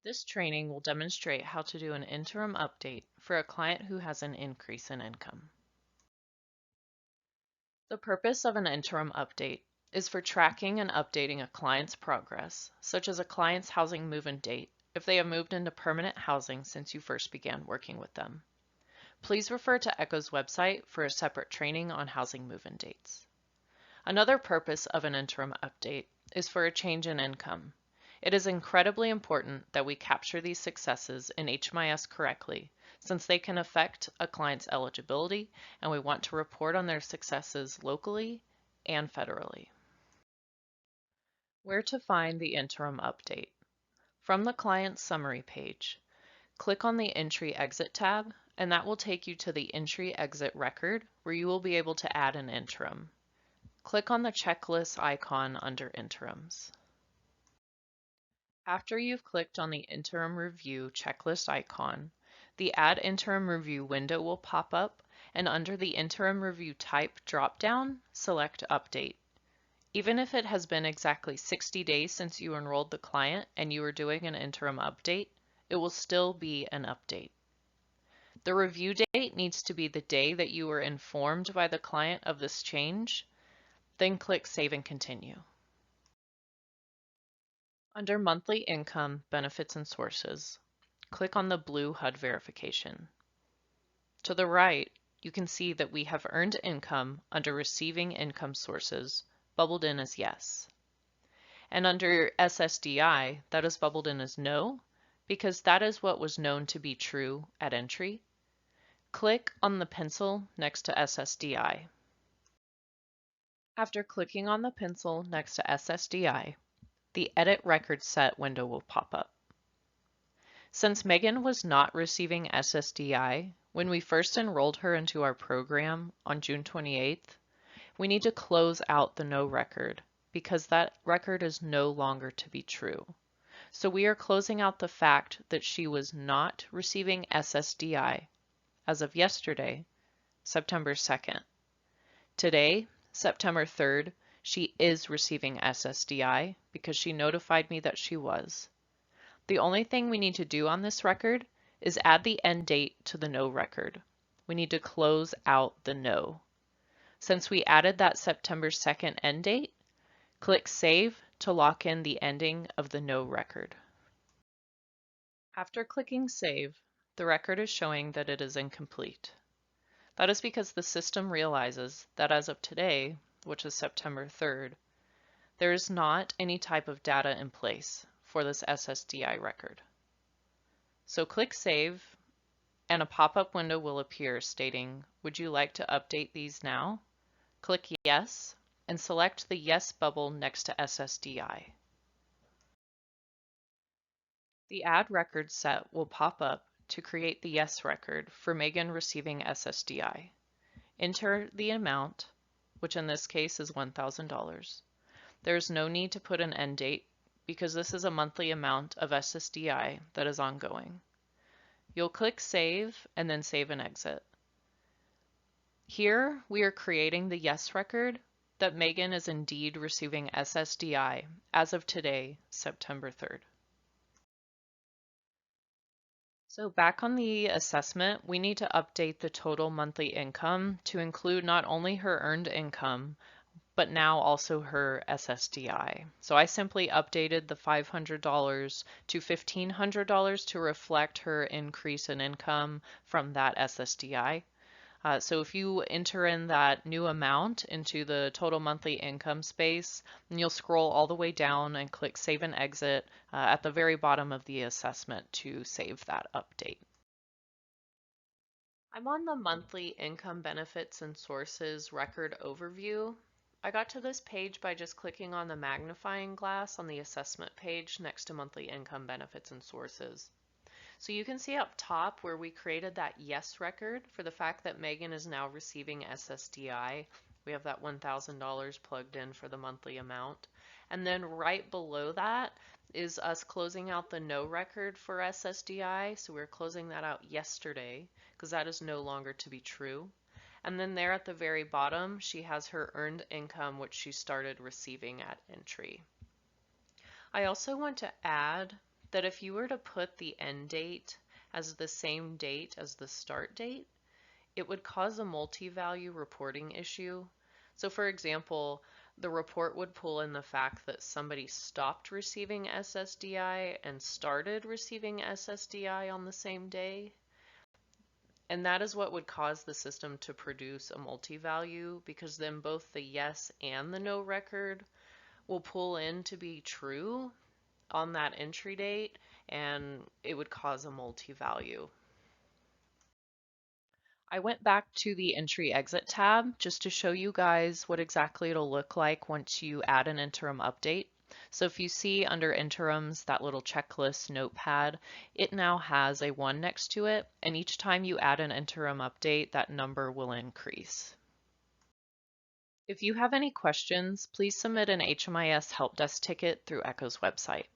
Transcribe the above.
This training will demonstrate how to do an interim update for a client who has an increase in income. The purpose of an interim update is for tracking and updating a client's progress, such as a client's housing move-in date, if they have moved into permanent housing since you first began working with them. Please refer to ECHO's website for a separate training on housing move-in dates. Another purpose of an interim update is for a change in income. It is incredibly important that we capture these successes in HMIS correctly, since they can affect a client's eligibility, and we want to report on their successes locally and federally. Where to find the interim update? From the client summary page, click on the Entry Exit tab, and that will take you to the Entry Exit record, where you will be able to add an interim. Click on the checklist icon under Interims. After you've clicked on the Interim Review checklist icon, the Add Interim Review window will pop up, and under the Interim Review Type dropdown, select Update. Even if it has been exactly 60 days since you enrolled the client and you are doing an interim update, it will still be an update. The review date needs to be the day that you were informed by the client of this change, then click Save and Continue. Under Monthly Income, Benefits and Sources, click on the blue HUD verification. To the right, you can see that we have earned income under Receiving Income Sources, bubbled in as yes. And under SSDI, that is bubbled in as no, because that is what was known to be true at entry. Click on the pencil next to SSDI. After clicking on the pencil next to SSDI, the Edit Record Set window will pop up. Since Megan was not receiving SSDI when we first enrolled her into our program on June 28th, we need to close out the no record because that record is no longer to be true. So we are closing out the fact that she was not receiving SSDI as of yesterday, September 2nd. Today, September 3rd, she is receiving SSDI because she notified me that she was. The only thing we need to do on this record is add the end date to the no record. We need to close out the no. Since we added that September 2nd end date, click Save to lock in the ending of the no record. After clicking Save, the record is showing that it is incomplete. That is because the system realizes that as of today, which is September 3rd, there is not any type of data in place for this SSDI record. So click Save, and a pop-up window will appear stating, "Would you like to update these now?" Click Yes, and select the Yes bubble next to SSDI. The Add Record Set will pop up to create the Yes record for Megan receiving SSDI. Enter the amount, which in this case is $1,000. There is no need to put an end date because this is a monthly amount of SSDI that is ongoing. You'll click Save and then Save and Exit. Here we are creating the Yes record that Megan is indeed receiving SSDI as of today, September 3rd. So back on the assessment, we need to update the total monthly income to include not only her earned income, but now also her SSDI. So I simply updated the $500 to $1,500 to reflect her increase in income from that SSDI. So if you enter in that new amount into the total monthly income space, and you'll scroll all the way down and click Save and Exit at the very bottom of the assessment to save that update. I'm on the monthly income benefits and sources record overview. I got to this page by just clicking on the magnifying glass on the assessment page next to monthly income benefits and sources. So you can see up top where we created that yes record for the fact that Megan is now receiving SSDI. We have that $1,000 plugged in for the monthly amount. And then right below that is us closing out the no record for SSDI. So we're closing that out yesterday because that is no longer to be true. And then there at the very bottom, she has her earned income, which she started receiving at entry. I also want to add that if you were to put the end date as the same date as the start date, it would cause a multi-value reporting issue. So for example, the report would pull in the fact that somebody stopped receiving SSDI and started receiving SSDI on the same day. And that is what would cause the system to produce a multi-value, because then both the yes and the no record will pull in to be true on that entry date, and it would cause a multi-value. I went back to the entry exit tab just to show you guys what exactly it'll look like once you add an interim update. So if you see under interims, that little checklist notepad, it now has a 1 next to it, and each time you add an interim update, that number will increase. If you have any questions, please submit an HMIS help desk ticket through ECHO's website.